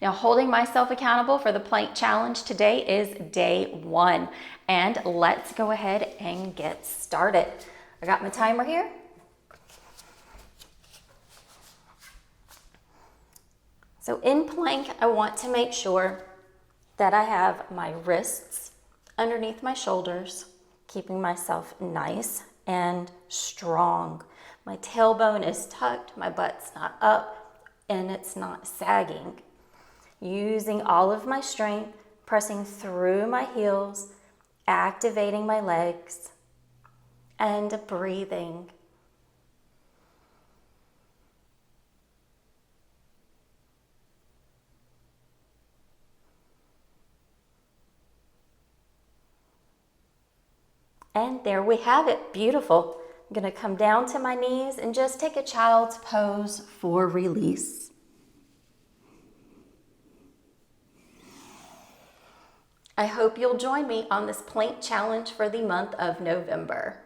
Now, holding myself accountable for the plank challenge today is day 1. And let's go ahead and get started. I got my timer here. So in plank, I want to make sure that I have my wrists underneath my shoulders, keeping myself nice and strong. My tailbone is tucked, my butt's not up, and it's not sagging. Using all of my strength, pressing through my heels, activating my legs, and breathing. And there we have it, beautiful. I'm gonna come down to my knees and just take a child's pose for release. I hope you'll join me on this plank challenge for the month of November.